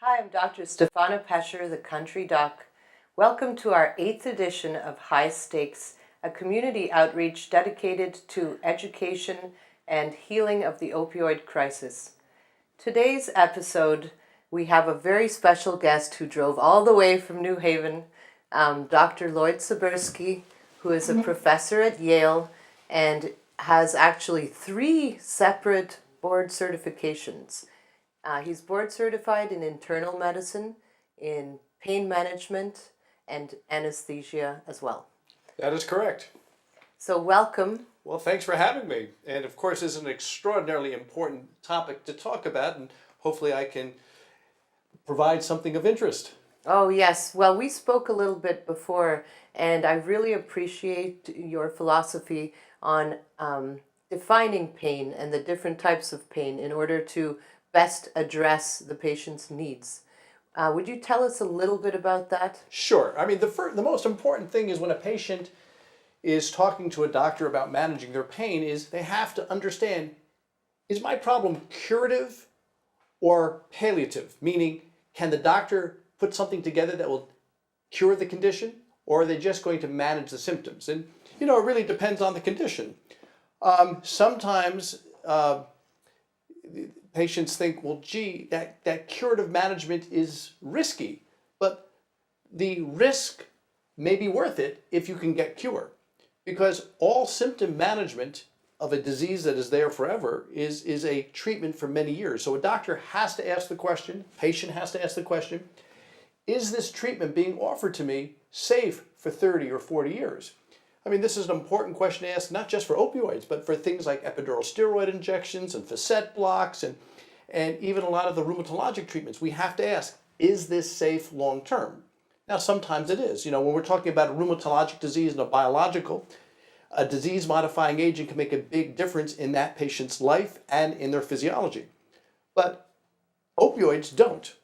Hi, I'm Dr. Stefana Pecher, the Country Doc. Welcome to our 8th edition of High Stakes, a community outreach dedicated to education and healing of the opioid crisis. Today's episode, we have a very special guest who drove all the way from New Haven, Dr. Lloyd Sabersky, who is a professor at Yale and has actually 3 separate board certifications. He's board certified in internal medicine, in pain management, and anesthesia as well. That is correct. So welcome. Well, thanks for having me. And of course, it's an extraordinarily important topic to talk about, and hopefully I can provide something of interest. Oh, yes. Well, we spoke a little bit before, and I really appreciate your philosophy on defining pain and the different types of pain in order to best address the patient's needs. Would you tell us a little bit about that? Sure. I mean, the most important thing is when a patient is talking to a doctor about managing their pain is they have to understand, is my problem curative or palliative? Meaning, can the doctor put something together that will cure the condition, or are they just going to manage the symptoms? And, it really depends on the condition. Sometimes patients think, well, gee, that curative management is risky, but the risk may be worth it if you can get cure. Because all symptom management of a disease that is there forever is a treatment for many years. So a doctor has to ask the question, patient has to ask the question, is this treatment being offered to me safe for 30 or 40 years? I mean, this is an important question to ask, not just for opioids, but for things like epidural steroid injections and facet blocks and even a lot of the rheumatologic treatments. We have to ask, is this safe long term? Now, sometimes it is. When we're talking about a rheumatologic disease and a biological, a disease-modifying agent can make a big difference in that patient's life and in their physiology. But opioids don't.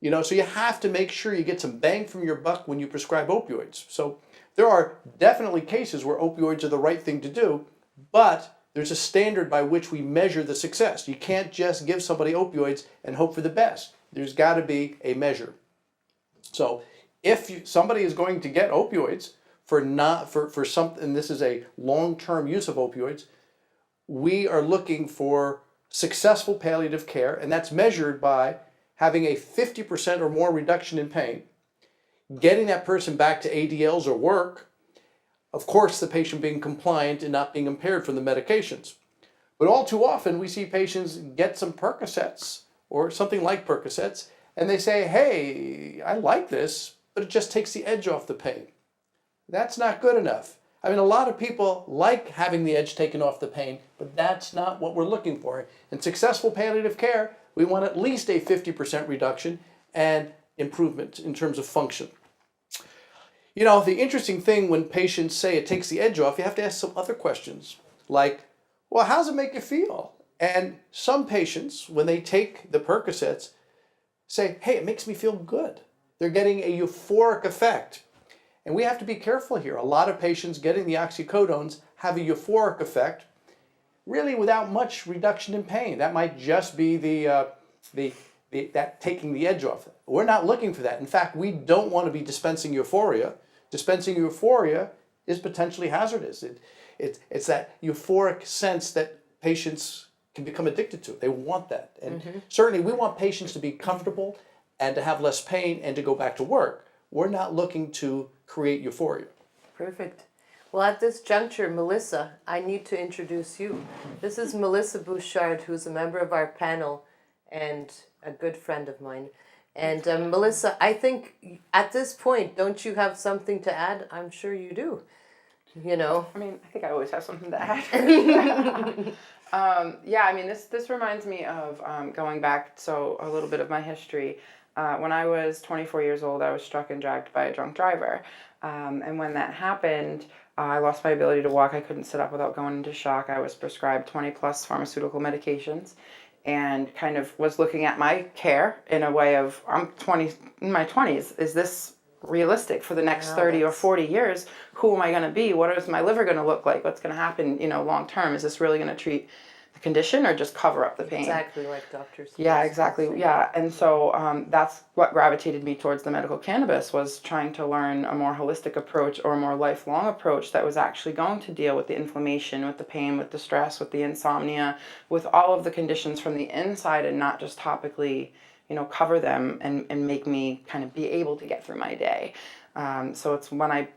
So you have to make sure you get some bang from your buck when you prescribe opioids. So there are definitely cases where opioids are the right thing to do, but there's a standard by which we measure the success. You can't just give somebody opioids and hope for the best. There's got to be a measure. So if somebody is going to get opioids for something, and this is a long-term use of opioids, we are looking for successful palliative care, and that's measured by having a 50% or more reduction in pain, getting that person back to ADLs or work, of course the patient being compliant and not being impaired from the medications. But all too often we see patients get some Percocets or something like Percocets, and they say, hey, I like this, but it just takes the edge off the pain. That's not good enough. I mean, a lot of people like having the edge taken off the pain, but that's not what we're looking for. In successful palliative care, we want at least a 50% reduction and improvement in terms of function. The interesting thing when patients say it takes the edge off, you have to ask some other questions, like, well, how does it make you feel? And some patients, when they take the Percocets, say, hey, it makes me feel good. They're getting a euphoric effect. And we have to be careful here. A lot of patients getting the oxycodones have a euphoric effect, really without much reduction in pain. That might just be that taking the edge off. We're not looking for that. In fact, we don't want to be dispensing euphoria. Dispensing euphoria is potentially hazardous. It's that euphoric sense that patients can become addicted to. They want that. And certainly we want patients to be comfortable and to have less pain and to go back to work. We're not looking to create euphoria. Perfect. Well, at this juncture, Melissa, I need to introduce you. This is Melissa Bouchard, who's a member of our panel and a good friend of mine. And Melissa, I think at this point, don't you have something to add? I'm sure you do. I mean, I think I always have something to add. This reminds me of going back, so a little bit of my history. When I was 24 years old, I was struck and dragged by a drunk driver. And when that happened, I lost my ability to walk. I couldn't sit up without going into shock. I was prescribed 20 plus pharmaceutical medications and kind of was looking at my care in a way of, in my 20s. Is this realistic for the next 30 or 40 years? Who am I going to be? What is my liver going to look like? What's going to happen, long term? Is this really going to treat condition or just cover up the pain. Exactly like doctors. Yeah, exactly. Yeah, and so that's what gravitated me towards the medical cannabis, was trying to learn a more holistic approach or a more lifelong approach that was actually going to deal with the inflammation, with the pain, with the stress, with the insomnia, with all of the conditions from the inside, and not just topically, cover them and make me kind of be able to get through my day. So it's when I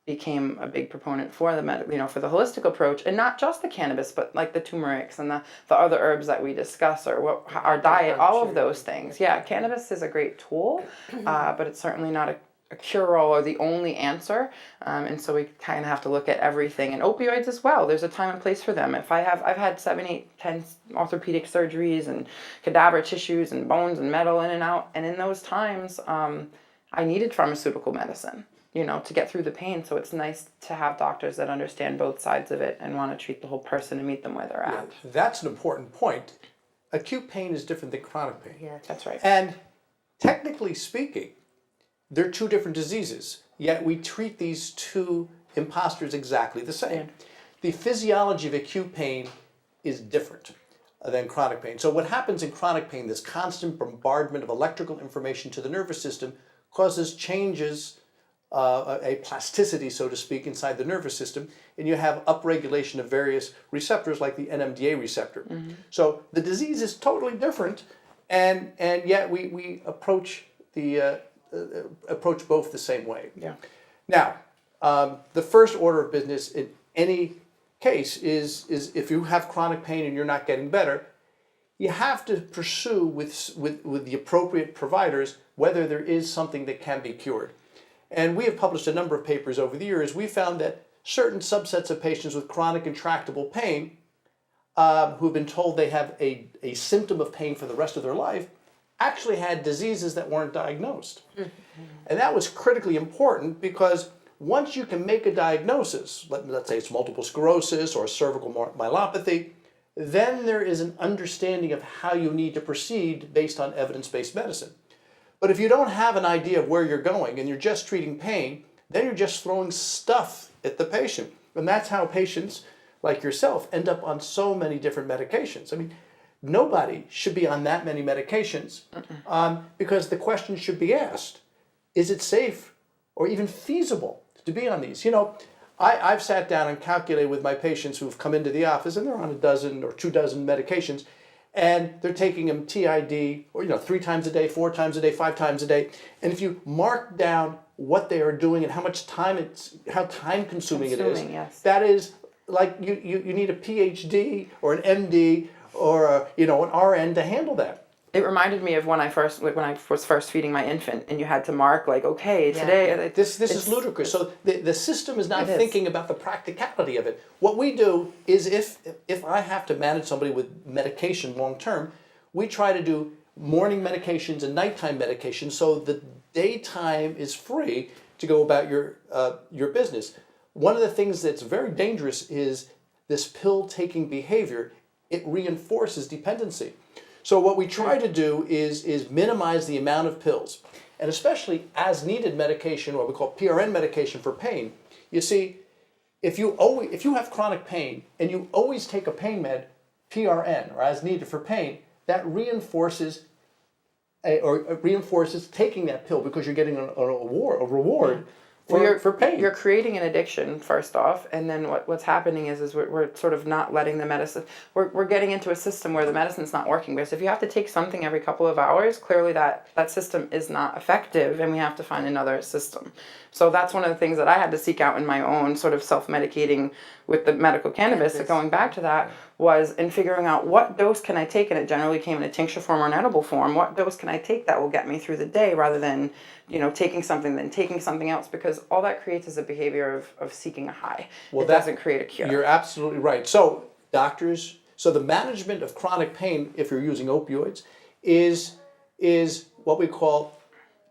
became a big proponent for the for the holistic approach, and not just the cannabis, but like the turmerics and the other herbs that we discuss, or our diet, all of those things. Yeah, cannabis is a great tool, but it's certainly not a cure-all or the only answer. And so we kind of have to look at everything, and opioids as well. There's a time and place for them. I've had 7, 8, 10 orthopedic surgeries and cadaver tissues and bones and metal in and out, and in those times, I needed pharmaceutical medicine, to get through the pain. So it's nice to have doctors that understand both sides of it and want to treat the whole person and meet them where they're at. Yeah, that's an important point. Acute pain is different than chronic pain. Yeah, that's right. And technically speaking, they're two different diseases, yet we treat these two imposters exactly the same. The physiology of acute pain is different than chronic pain. So what happens in chronic pain, this constant bombardment of electrical information to the nervous system, causes changes, a plasticity, so to speak, inside the nervous system, and you have upregulation of various receptors like the NMDA receptor. Mm-hmm. So the disease is totally different, and yet we approach both the same way. Yeah. Now, the first order of business in any case is if you have chronic pain and you're not getting better, you have to pursue with the appropriate providers whether there is something that can be cured. And we have published a number of papers over the years. We found that certain subsets of patients with chronic intractable pain who've been told they have a symptom of pain for the rest of their life actually had diseases that weren't diagnosed. Mm-hmm. And that was critically important because once you can make a diagnosis, let's say it's multiple sclerosis or cervical myelopathy, then there is an understanding of how you need to proceed based on evidence-based medicine. But if you don't have an idea of where you're going and you're just treating pain, then you're just throwing stuff at the patient. And that's how patients like yourself end up on so many different medications. I mean, nobody should be on that many medications because the question should be asked, is it safe or even feasible to be on these? I've sat down and calculated with my patients who've come into the office and they're on a dozen or 24 medications, and they're taking them TID, or 3 times a day, 4 times a day, 5 times a day. And if you mark down what they are doing and how much time how time consuming it is, yes. That is like you need a PhD or an MD or an RN to handle that. It reminded me of when I was first feeding my infant, and you had to mark okay, today. This is ludicrous. So the system is not thinking about the practicality of it. What we do is if I have to manage somebody with medication long term, we try to do morning medications and nighttime medications so the daytime is free to go about your business. One of the things that's very dangerous is this pill-taking behavior. It reinforces dependency. So what we try to do is minimize the amount of pills, and especially as needed medication, what we call PRN medication for pain. You see, if you have chronic pain and you always take a pain med, PRN, or as needed for pain, that reinforces taking that pill because you're getting a reward for pain. You're creating an addiction, first off, and then what's happening is we're sort of not letting the medicine, we're getting into a system where the medicine's not working. Because if you have to take something every couple of hours, clearly that system is not effective, and we have to find another system. So that's one of the things that I had to seek out in my own sort of self-medicating with the medical cannabis. So going back to that was in figuring out what dose can I take, and it generally came in a tincture form or an edible form. What dose can I take that will get me through the day, rather than taking something then taking something else, because all that creates is a behavior of seeking a high. It doesn't create a cure. You're absolutely right. So the management of chronic pain, if you're using opioids, is what we call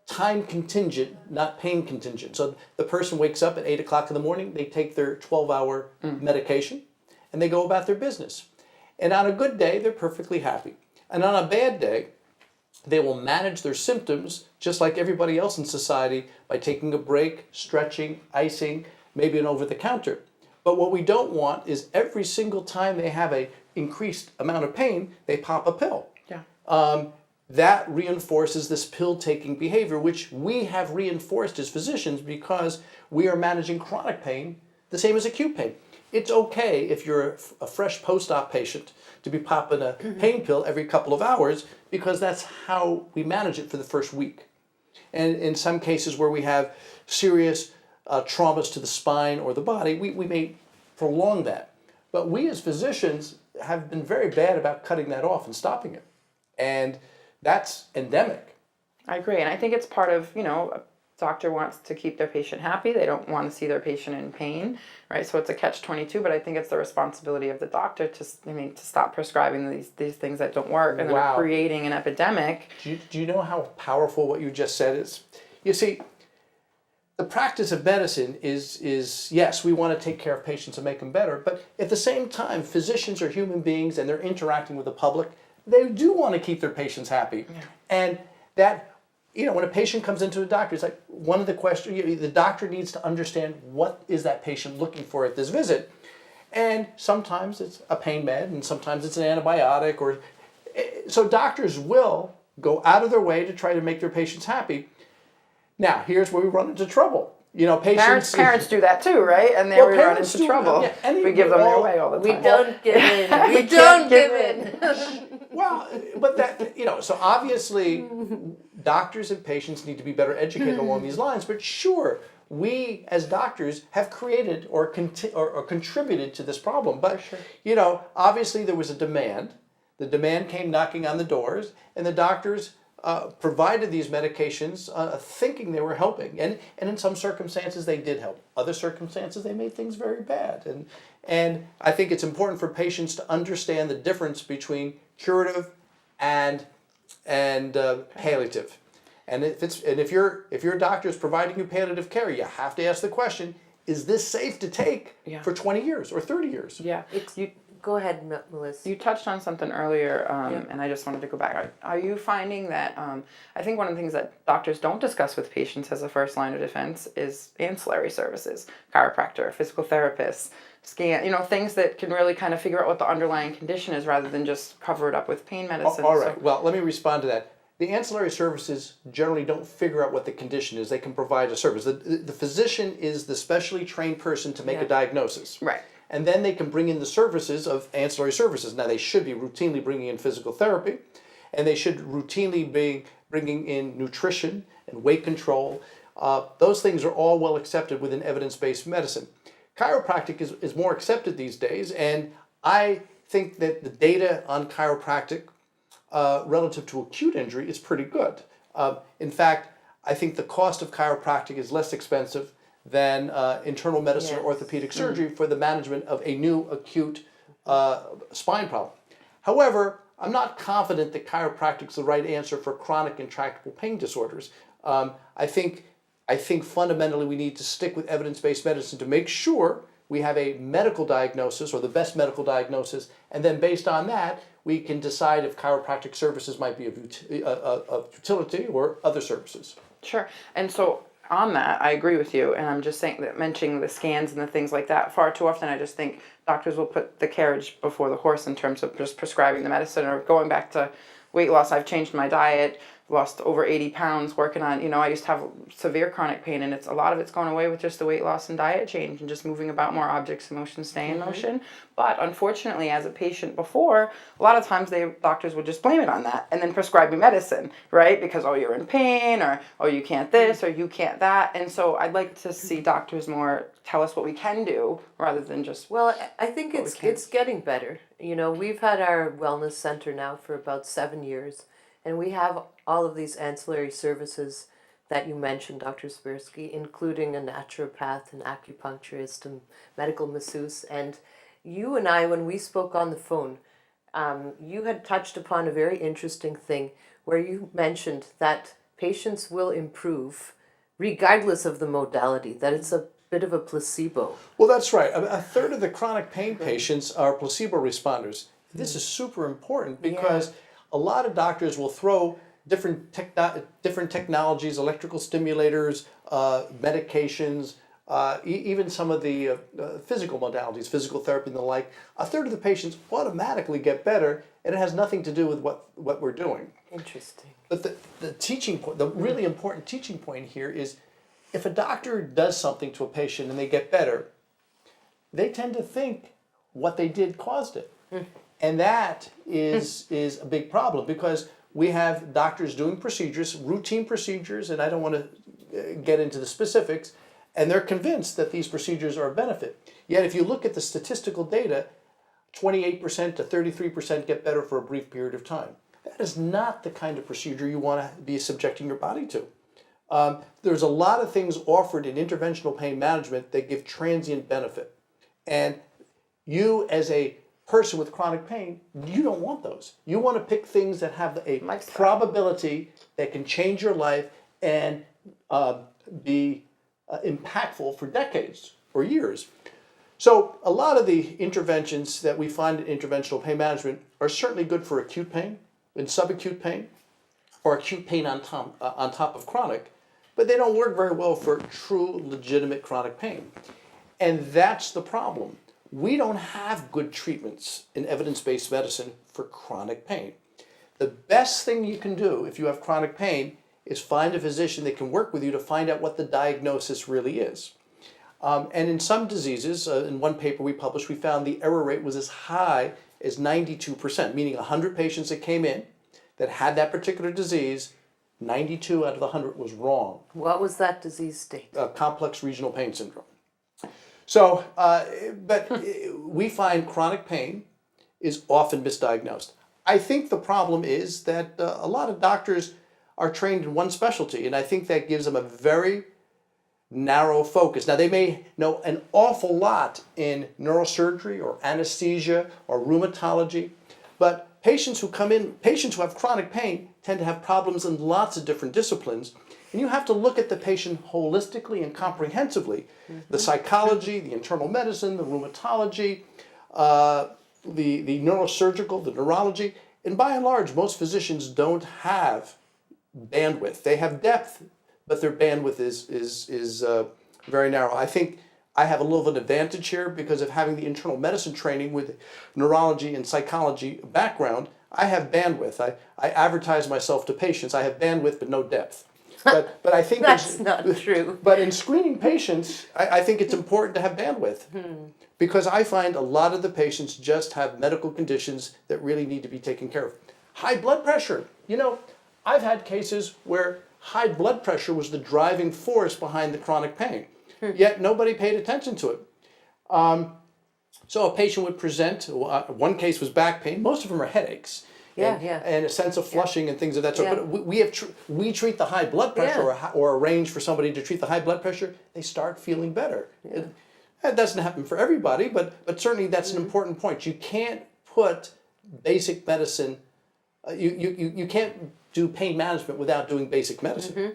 time contingent, not pain contingent. So the person wakes up at 8 o'clock in the morning, they take their 12-hour medication, and they go about their business. And on a good day, they're perfectly happy. And on a bad day, they will manage their symptoms just like everybody else in society by taking a break, stretching, icing, maybe an over-the-counter. But what we don't want is every single time they have a increased amount of pain, they pop a pill. Yeah. That reinforces this pill-taking behavior, which we have reinforced as physicians because we are managing chronic pain the same as acute pain. It's okay if you're a fresh post-op patient to be popping a pain pill every couple of hours because that's how we manage it for the first week. And in some cases where we have serious traumas to the spine or the body, we may prolong that. But we as physicians have been very bad about cutting that off and stopping it. And that's endemic. I agree. And I think it's part of, a doctor wants to keep their patient happy. They don't want to see their patient in pain, right? So it's a catch-22, but I think it's the responsibility of the doctor to stop prescribing these things that don't work and Wow. then creating an epidemic. Do you know how powerful what you just said is? You see, the practice of medicine is yes, we want to take care of patients and make them better, but at the same time, physicians are human beings and they're interacting with the public. They do want to keep their patients happy. Yeah. And that, when a patient comes into a doctor, it's like one of the questions, the doctor needs to understand what is that patient looking for at this visit. And sometimes it's a pain med and sometimes it's an antibiotic. So doctors will go out of their way to try to make their patients happy. Now, here's where we run into trouble. Parents do that too, right? And we run into trouble. We give them their way all the time. We don't give in. We don't give in. Well, but so obviously doctors and patients need to be better educated along these lines. But sure, we as doctors have created or contributed to this problem. But, obviously there was a demand. The demand came knocking on the doors, and the doctors provided these medications thinking they were helping. And in some circumstances they did help. Other circumstances they made things very bad. And I think it's important for patients to understand the difference between curative and palliative. And if your doctor is providing you palliative care, you have to ask the question, is this safe to take for 20 years or 30 years? Yeah. Go ahead, Melissa. You touched on something earlier, and I just wanted to go back. Are you finding that, I think one of the things that doctors don't discuss with patients as a first line of defense is ancillary services, chiropractor, physical therapist, scan, things that can really kind of figure out what the underlying condition is rather than just cover it up with pain medicine. All right, well, let me respond to that. The ancillary services generally don't figure out what the condition is. They can provide a service. The physician is the specially trained person to make a diagnosis. Right. And then they can bring in the services of ancillary services. Now, they should be routinely bringing in physical therapy, and they should routinely be bringing in nutrition and weight control. Those things are all well accepted within evidence-based medicine. Chiropractic is more accepted these days, and I think that the data on chiropractic relative to acute injury is pretty good. In fact, I think the cost of chiropractic is less expensive than internal medicine or orthopedic surgery for the management of a new acute spine problem. However, I'm not confident that chiropractic is the right answer for chronic intractable pain disorders. I think fundamentally we need to stick with evidence-based medicine to make sure we have a medical diagnosis or the best medical diagnosis, and then based on that, we can decide if chiropractic services might be of utility or other services. Sure. And so on that, I agree with you, and I'm just saying that mentioning the scans and the things like that, far too often I just think doctors will put the carriage before the horse in terms of just prescribing the medicine or going back to weight loss. I've changed my diet, lost over 80 pounds working on, I used to have severe chronic pain, and a lot of it's gone away with just the weight loss and diet change and just moving about more, objects in motion, stay in motion. But unfortunately, as a patient before, a lot of times doctors would just blame it on that and then prescribe me medicine, right? Because, you're in pain, or, you can't this, or you can't that. And so I'd like to see doctors more tell us what we can do rather than just... Well, I think it's getting better. We've had our wellness center now for about 7 years, and we have all of these ancillary services that you mentioned, Dr. Sabersky, including a naturopath, an acupuncturist, and medical masseuse. And you and I, when we spoke on the phone, you had touched upon a very interesting thing where you mentioned that patients will improve regardless of the modality, that it's a bit of a placebo. Well, that's right. A third of the chronic pain patients are placebo responders. This is super important because a lot of doctors will throw different technologies, electrical stimulators, medications, even some of the physical modalities, physical therapy and the like, a third of the patients automatically get better, and it has nothing to do with what we're doing. Interesting. But the teaching point, the really important teaching point here is, if a doctor does something to a patient and they get better, they tend to think what they did caused it. And that is a big problem, because we have doctors doing procedures, routine procedures, and I don't want to get into the specifics, and they're convinced that these procedures are a benefit. Yet if you look at the statistical data, 28% to 33% get better for a brief period of time. That is not the kind of procedure you want to be subjecting your body to. There's a lot of things offered in interventional pain management that give transient benefit. And you, as a person with chronic pain, you don't want those. You want to pick things that have a probability that can change your life and be impactful for decades or years. So a lot of the interventions that we find in interventional pain management are certainly good for acute pain and subacute pain, or acute pain on top of chronic, but they don't work very well for true, legitimate chronic pain. And that's the problem. We don't have good treatments in evidence-based medicine for chronic pain. The best thing you can do if you have chronic pain is find a physician that can work with you to find out what the diagnosis really is. And in some diseases, in one paper we published, we found the error rate was as high as 92%, meaning 100 patients that came in that had that particular disease, 92 out of the 100 was wrong. What was that disease state? Complex regional pain syndrome. So, but we find chronic pain is often misdiagnosed. I think the problem is that a lot of doctors are trained in one specialty, and I think that gives them a very narrow focus. Now, they may know an awful lot in neurosurgery or anesthesia or rheumatology, but patients who come in, patients who have chronic pain tend to have problems in lots of different disciplines, and you have to look at the patient holistically and comprehensively. The psychology, the internal medicine, the rheumatology, the neurosurgical, the neurology, and by and large, most physicians don't have bandwidth. They have depth, but their bandwidth is very narrow. I think I have a little of an advantage here because of having the internal medicine training with neurology and psychology background. I have bandwidth. I advertise myself to patients. I have bandwidth, but no depth. But I think that's not true. But in screening patients, I think it's important to have bandwidth because I find a lot of the patients just have medical conditions that really need to be taken care of. High blood pressure. You know, I've had cases where high blood pressure was the driving force behind the chronic pain, yet nobody paid attention to it. So a patient would present, one case was back pain, most of them are headaches. And a sense of flushing and things of that sort. But we treat the high blood pressure or arrange for somebody to treat the high blood pressure, they start feeling better. That doesn't happen for everybody, but certainly that's an important point. You can't put basic medicine, you can't do pain management without doing basic medicine.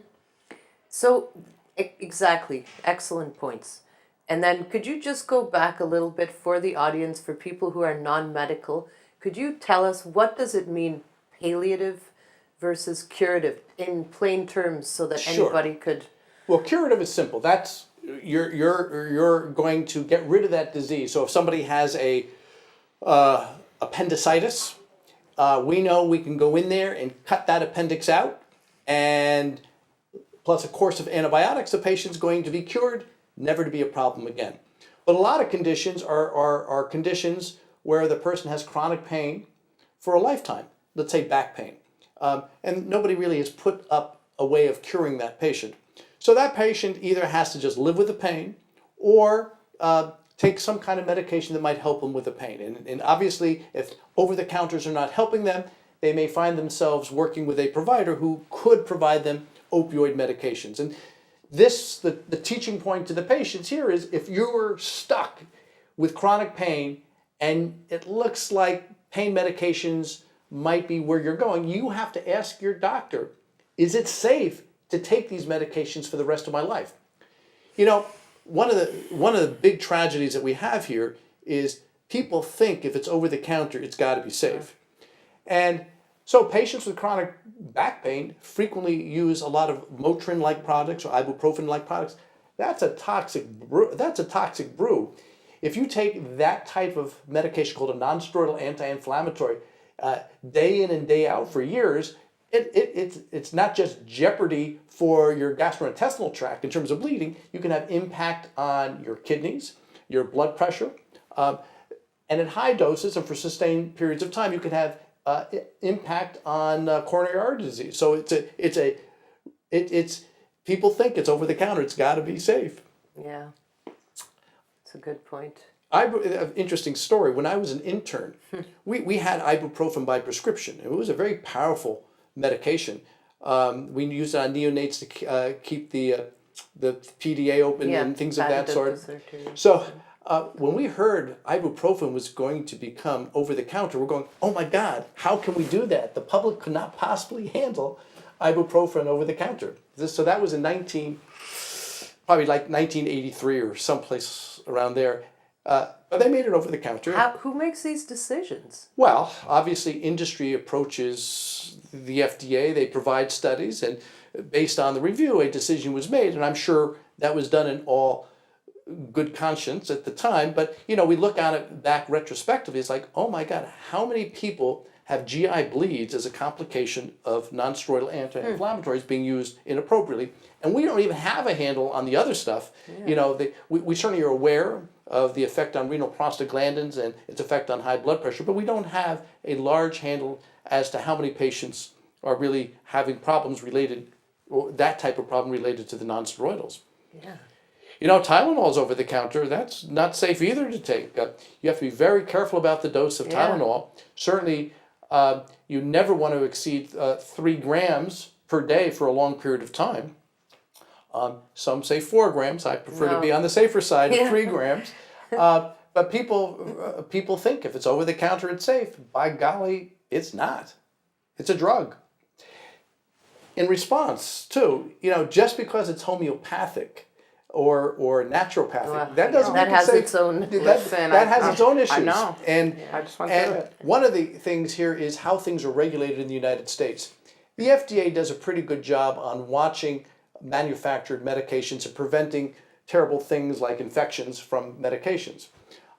So, exactly, excellent points. And then could you just go back a little bit for the audience, for people who are non-medical? Could you tell us what does it mean, palliative versus curative, in plain terms, so that anybody could? Well, curative is simple. That's you're going to get rid of that disease. So if somebody has a appendicitis, we know we can go in there and cut that appendix out, and plus a course of antibiotics, the patient's going to be cured, never to be a problem again. But a lot of conditions are conditions where the person has chronic pain for a lifetime, let's say back pain. And nobody really has put up a way of curing that patient. So that patient either has to just live with the pain or take some kind of medication that might help them with the pain. And obviously, if over-the-counters are not helping them, they may find themselves working with a provider who could provide them opioid medications. And the teaching point to the patients here is if you're stuck with chronic pain and it looks like pain medications might be where you're going, you have to ask your doctor, is it safe to take these medications for the rest of my life? You know, one of the big tragedies that we have here is people think if it's over the counter, it's got to be safe. And so patients with chronic back pain frequently use a lot of Motrin-like products or ibuprofen-like products. that's a toxic brew. That's a toxic brew. If you take that type of medication called a non-steroidal anti-inflammatory day in and day out for years, it's not just jeopardy for your gastrointestinal tract in terms of bleeding. You can have impact on your kidneys, your blood pressure, and at high doses and for sustained periods of time, you can have impact on coronary artery disease. So it's people think it's over the counter. It's got to be safe. Yeah. That's a good point. An interesting story. When I was an intern, we had ibuprofen by prescription. It was a very powerful medication. We used it on neonates to keep the PDA open and things of that sort. So when we heard ibuprofen was going to become over the counter, we're going, oh my God, how can we do that? The public could not possibly handle ibuprofen over the counter. So that was in probably like 1983 or someplace around there. But they made it over the counter. Who makes these decisions? Well, obviously industry approaches the FDA, they provide studies, and based on the review, a decision was made, and I'm sure that was done in all good conscience at the time. But, we look on it back retrospectively, it's like, oh my God, how many people have GI bleeds as a complication of non-steroidal anti-inflammatories being used inappropriately? And we don't even have a handle on the other stuff. We certainly are aware of the effect on renal prostaglandins and its effect on high blood pressure, but we don't have a large handle as to how many patients are really having problems related, or that type of problem related to the non-steroidals. Yeah. Tylenol's over the counter. That's not safe either to take. You have to be very careful about the dose of Tylenol. Certainly, you never want to exceed 3 grams per day for a long period of time. Some say 4 grams. I prefer to be on the safer side of 3 grams. But people think if it's over the counter, it's safe. By golly, it's not. It's a drug. In response, too, just because it's homeopathic or naturopathic, that doesn't make it safe. Its own. That has its own issues. I know. And I just went through it. one of the things here is how things are regulated in the United States. The FDA does a pretty good job on watching manufactured medications and preventing terrible things like infections from medications.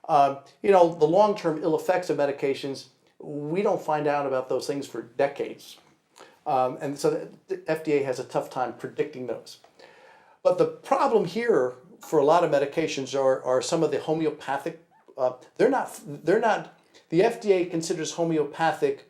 The long-term ill effects of medications, we don't find out about those things for decades. And so the FDA has a tough time predicting those. But the problem here for a lot of medications are some of the homeopathic, the FDA considers homeopathic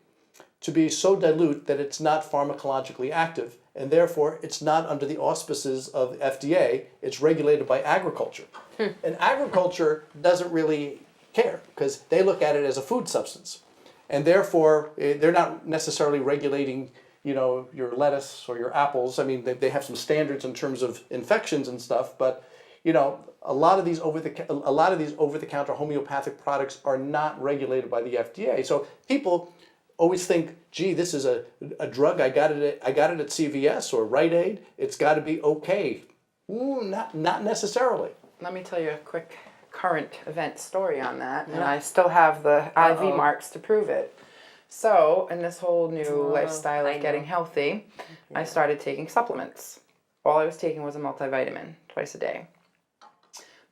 to be so dilute that it's not pharmacologically active, and therefore it's not under the auspices of FDA, it's regulated by agriculture. And agriculture doesn't really care because they look at it as a food substance. And therefore they're not necessarily regulating your lettuce or your apples. I mean, they have some standards in terms of infections and stuff, but a lot of these over the counter homeopathic products are not regulated by the FDA. So people always think, gee, this is a drug. I got it at CVS or Rite Aid. It's got to be okay. Not necessarily. Let me tell you a quick current event story on that, and I still have the IV marks to prove it. So, in this whole new lifestyle of getting healthy, I started taking supplements. All I was taking was a multivitamin twice a day.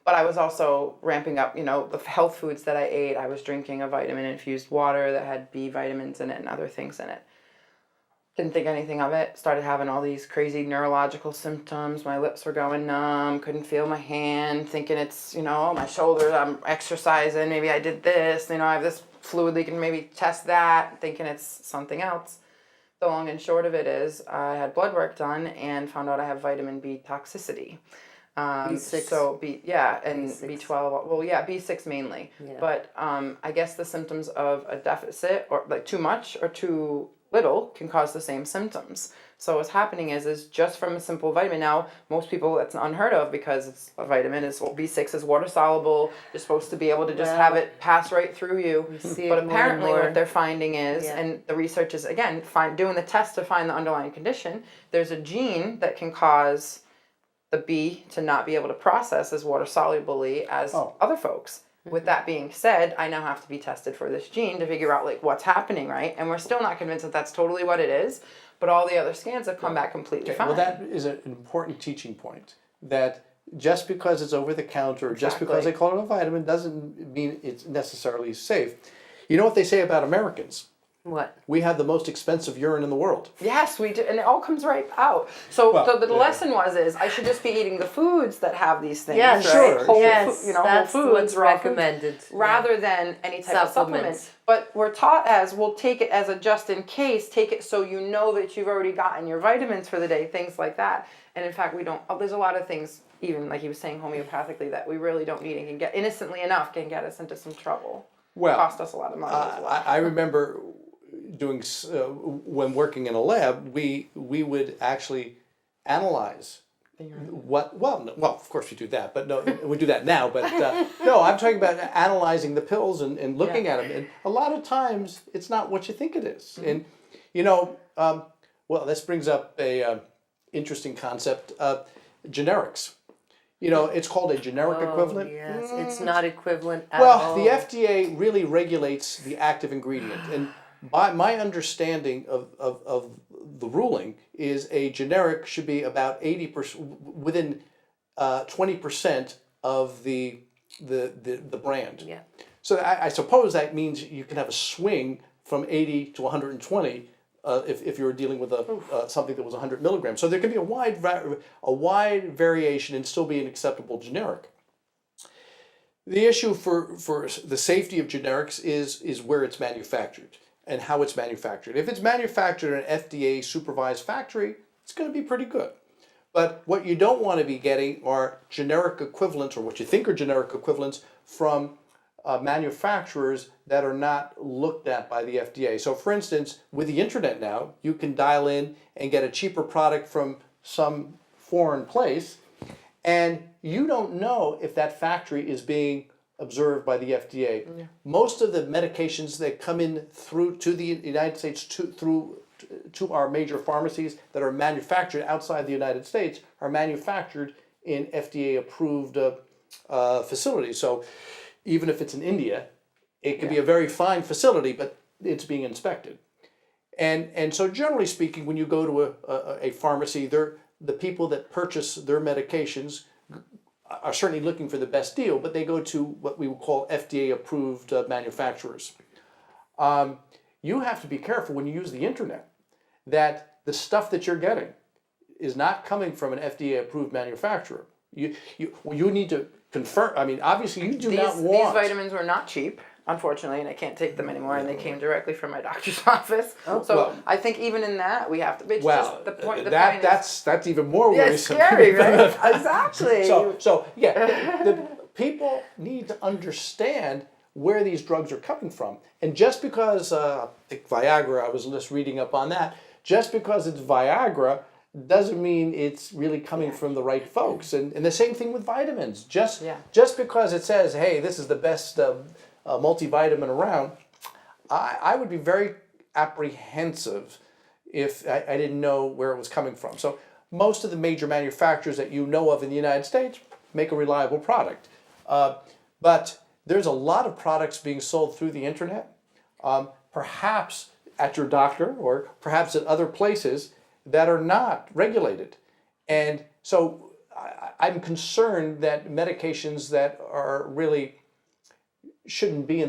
But I was also ramping up, the health foods that I ate. I was drinking a vitamin-infused water that had B vitamins in it and other things in it. Didn't think anything of it. Started having all these crazy neurological symptoms. My lips were going numb. Couldn't feel my hand. Thinking it's, my shoulders. I'm exercising. Maybe I did this. I have this fluid leak and maybe test that. Thinking it's something else. The long and short of it is I had blood work done and found out I have vitamin B toxicity. B6. So and B6. B12. Well, yeah, B6 mainly. Yeah. But I guess the symptoms of a deficit or like too much or too little can cause the same symptoms. So what's happening is just from a simple vitamin. Now, most people, that's unheard of because it's a vitamin. B6 is water soluble. You're supposed to be able to just have it pass right through you. But apparently what they're finding is, and the research is, again, doing the test to find the underlying condition, there's a gene that can cause the B to not be able to process as water solubly as other folks. With that being said, I now have to be tested for this gene to figure out what's happening, right? And we're still not convinced that that's totally what it is, but all the other scans have come back completely fine. Well, that is an important teaching point, that just because it's over the counter, just because they call it a vitamin, doesn't mean it's necessarily safe. You know what they say about Americans? What? We have the most expensive urine in the world. Yes, we do, and it all comes right out. So the lesson is I should just be eating the foods that have these things. Yeah, right? sure. Whole, Yes, whole that's foods, what's raw foods, recommended. rather than any type of supplement. Supplements. But we're taught as we'll take it as a just in case. Take it so you know that you've already gotten your vitamins for the day, things like that. And in fact, we don't. There's a lot of things, even like he was saying, homeopathically, that we really don't need and can get innocently enough can get us into some trouble. Well, cost us a lot of money as well. I remember doing when working in a lab, we would actually analyze what. Well, of course we do that, but no, we do that now. But no, I'm talking about analyzing the pills and looking at them. And a lot of times, it's not what you think it is. And you know, well, this brings up a interesting concept: generics. You know, it's called a generic equivalent. Yes, it's not equivalent at all. Well, the FDA really regulates the active ingredient, and my understanding of the ruling is a generic should be about 80% within 20% of the brand. Yeah. So I suppose that means you can have a swing from 80 to 120 if you were dealing with something that was 100 milligrams. So there can be a wide variation and still be an acceptable generic. The issue for the safety of generics is where it's manufactured and how it's manufactured. If it's manufactured in an FDA supervised factory, it's going to be pretty good. But what you don't want to be getting are generic equivalents, or what you think are generic equivalents, from manufacturers that are not looked at by the FDA. So for instance, with the internet now, you can dial in and get a cheaper product from some foreign place, and you don't know if that factory is being observed by the FDA. Yeah. Most of the medications that come in through to the United States to our major pharmacies that are manufactured outside the United States are manufactured in FDA approved facilities. So even if it's in India, it can be a very fine facility, but it's being inspected. And so generally speaking, when you go to a pharmacy, the people that purchase their medications are certainly looking for the best deal, but they go to what we would call FDA-approved manufacturers. You have to be careful when you use the internet that the stuff that you're getting is not coming from an FDA-approved manufacturer. You need to confirm. I mean, obviously, you do not want... These vitamins were not cheap, unfortunately, and I can't take them anymore, and they came directly from my doctor's office. Oh, so well, I think even in that, we have to... It's just the point, that's even more worrisome. It's scary, right? Exactly. So the people need to understand where these drugs are coming from. And just because, I think Viagra, I was just reading up on that, just because it's Viagra doesn't mean it's really coming from the right folks. And the same thing with vitamins. Just because it says, hey, this is the best multivitamin around, I would be very apprehensive if I didn't know where it was coming from. So most of the major manufacturers that you know of in the United States make a reliable product. But there's a lot of products being sold through the internet, perhaps at your doctor or perhaps at other places that are not regulated. And so I'm concerned that medications that are really shouldn't be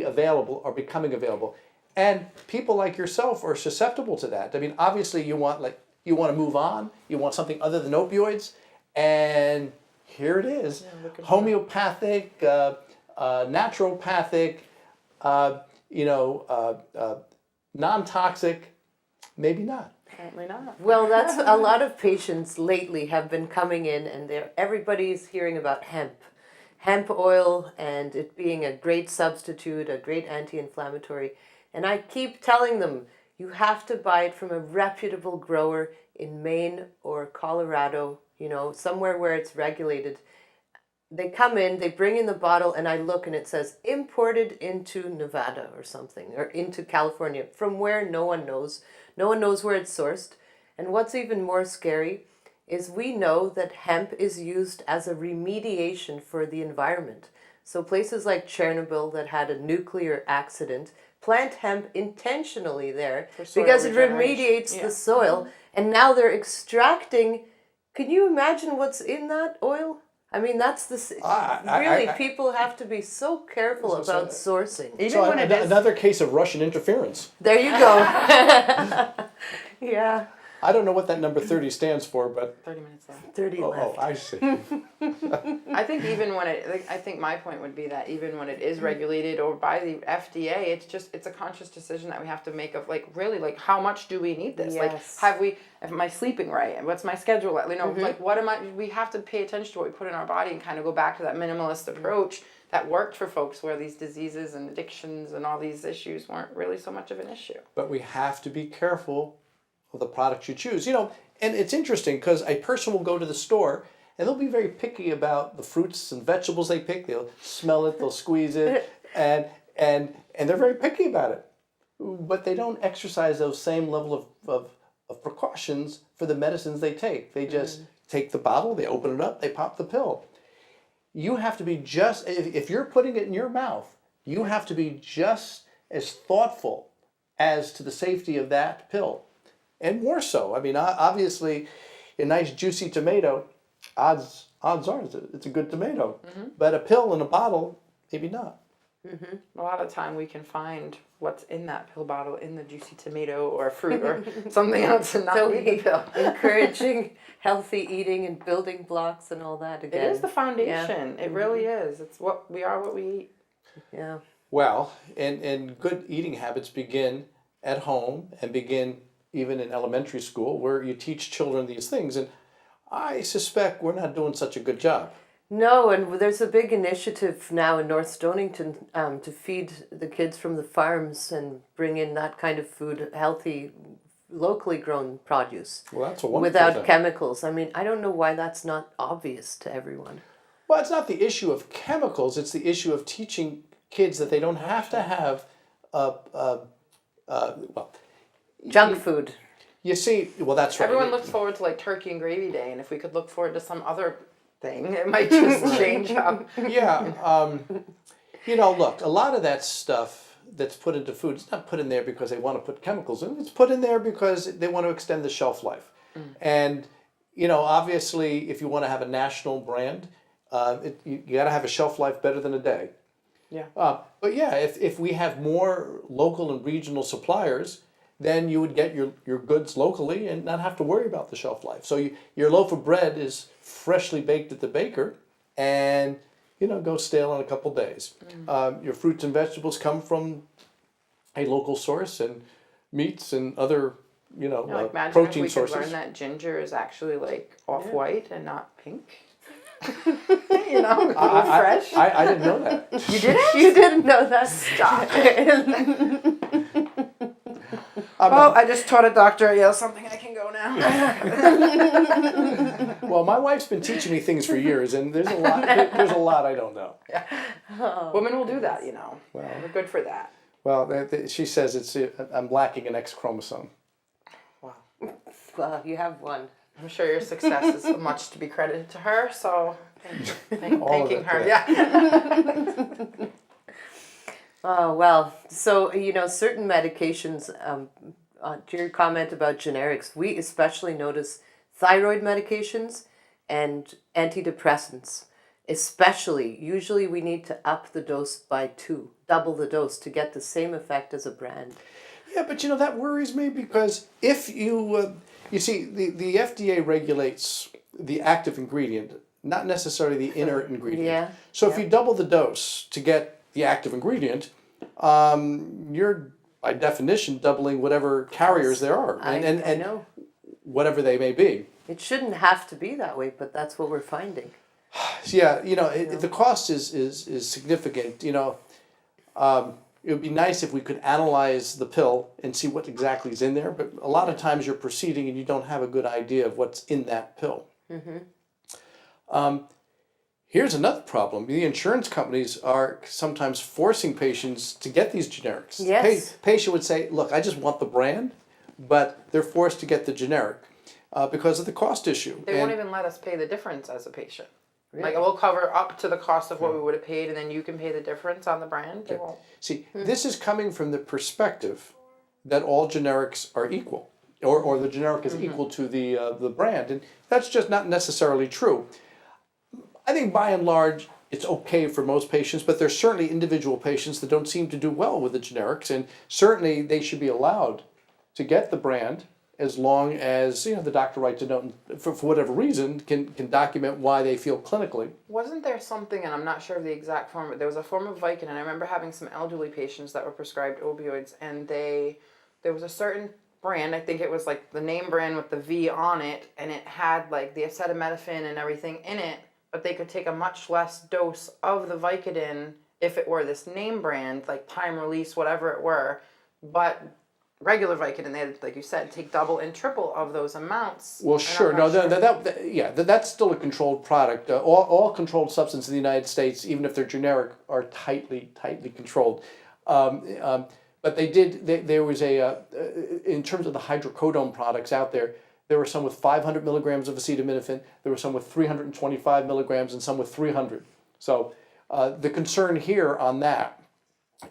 available are becoming available. And people like yourself are susceptible to that. I mean, obviously you want to move on, you want something other than opioids, and here it is. Homeopathic, naturopathic, non-toxic, maybe not. Apparently not. Well, that's a lot of patients lately have been coming in, and everybody's hearing about hemp oil, and it being a great substitute, a great anti-inflammatory. And I keep telling them, you have to buy it from a reputable grower in Maine or Colorado, somewhere where it's regulated. They come in, they bring in the bottle, and I look and it says imported into Nevada or something, or into California, from where no one knows. No one knows where it's sourced. And what's even more scary is we know that hemp is used as a remediation for the environment. So places like Chernobyl that had a nuclear accident plant hemp intentionally there because it remediates the soil. And now they're extracting Can you imagine what's in that oil? I mean, that's really, people have to be so careful about sourcing. Even So when it is another case of Russian interference. There you go. Yeah. I don't know what that number 30 stands for, but 30 minutes left. 30 left. oh, I see. I think even when I think my point would be that even when it is regulated or by the FDA, it's a conscious decision that we have to make of like really like how much do we need this? Yes. Like am I sleeping right? What's my schedule? You know, like what am I? We have to pay attention to what we put in our body and kind of go back to that minimalist approach that worked for folks where these diseases and addictions and all these issues weren't really so much of an issue. But we have to be careful of the products you choose. You know, and it's interesting because a person will go to the store and they'll be very picky about the fruits and vegetables they pick. They'll smell it, they'll squeeze it, and they're very picky about it. But they don't exercise those same level of precautions for the medicines they take. They just take the bottle, they open it up, they pop the pill. You have to be just, if you're putting it in your mouth, you have to be just as thoughtful as to the safety of that pill. And more so. I mean, obviously, a nice juicy tomato, odds are it's a good tomato. But a pill in a bottle, maybe not. A lot of time we can find what's in that pill bottle in the juicy tomato or fruit or something else and not need the pill. Encouraging healthy eating and building blocks and all that again. It is the foundation. It really is. It's what we are, what we eat. Yeah. Well, and good eating habits begin at home and begin even in elementary school where you teach children these things. And I suspect we're not doing such a good job. No, and there's a big initiative now in North Stonington to feed the kids from the farms and bring in that kind of food, healthy, locally grown produce. Well, that's a wonderful without thing. chemicals. I mean, I don't know why that's not obvious to everyone. Well, it's not the issue of chemicals. It's the issue of teaching kids that they don't have to have, Junk food. You see, well, that's right. Everyone looks forward to like turkey and gravy day, and if we could look forward to some other thing, it might just change how. Yeah. You know, look, a lot of that stuff that's put into food, it's not put in there because they want to put chemicals in. It's put in there because they want to extend the shelf life. And, you know, obviously, if you want to have a national brand, you got to have a shelf life better than a day. Yeah. But yeah, if we have more local and regional suppliers, then you would get your goods locally and not have to worry about the shelf life. So your loaf of bread is freshly baked at the baker and, you know, goes stale in a couple days. Your fruits and vegetables come from a local source, and meats and other, you know, Like imagine protein if we sources. could learn that ginger is actually like off-white and not pink. You know, fresh. I didn't know that. You didn't? You didn't know that. Stop it. Oh, I just taught a doctor at Yale something. I can go now. Well, my wife's been teaching me things for years, and there's a lot I don't know. Women will do that, you know. Well, We're good for that. well, she says I'm lacking an X chromosome. Wow. Well, you have one. I'm sure your success is much to be credited to her, so thanking it, her. yeah. Yeah. Oh, well, so, you know, certain medications, to your comment about generics, we especially notice thyroid medications and antidepressants. Especially, usually we need to up the dose by 2, double the dose to get the same effect as a brand. Yeah, but you know, that worries me because if you see, the FDA regulates the active ingredient, not necessarily the inert ingredient. Yeah. So if you double the dose to get the active ingredient, you're by definition doubling whatever carriers there are, I know. whatever they may be. It shouldn't have to be that way, but that's what we're finding. So yeah, you know, the cost is significant. You know, it would be nice if we could analyze the pill and see what exactly is in there. But a lot of times you're proceeding and you don't have a good idea of what's in that pill. Here's another problem. The insurance companies are sometimes forcing patients to get these generics. Yes. Patient would say, look, I just want the brand, but they're forced to get the generic because of the cost issue. They won't even let us pay the difference as a patient. Like, we'll cover up to the cost of what we would have paid, and then you can pay the difference on the brand. They won't. See, this is coming from the perspective that all generics are equal. or the generic is equal to the brand, and that's just not necessarily true. I think by and large it's okay for most patients, but there's certainly individual patients that don't seem to do well with the generics, and certainly they should be allowed to get the brand as long as the doctor writes a note and for whatever reason can document why they feel clinically. Wasn't there something, and I'm not sure of the exact form, but there was a form of Vicodin, and I remember having some elderly patients that were prescribed opioids, and there was a certain brand, I think it was like the name brand with the V on it, and it had like the acetaminophen and everything in it, but they could take a much less dose of the Vicodin if it were this name brand, like time release, whatever it were, but regular Vicodin, they had, like you said, take double and triple of those amounts. Well, sure. No, that's still a controlled product. All controlled substances in the United States, even if they're generic, are tightly controlled. But there was in terms of the hydrocodone products out there, there were some with 500 milligrams of acetaminophen, there were some with 325 milligrams, and some with 300. So the concern here on that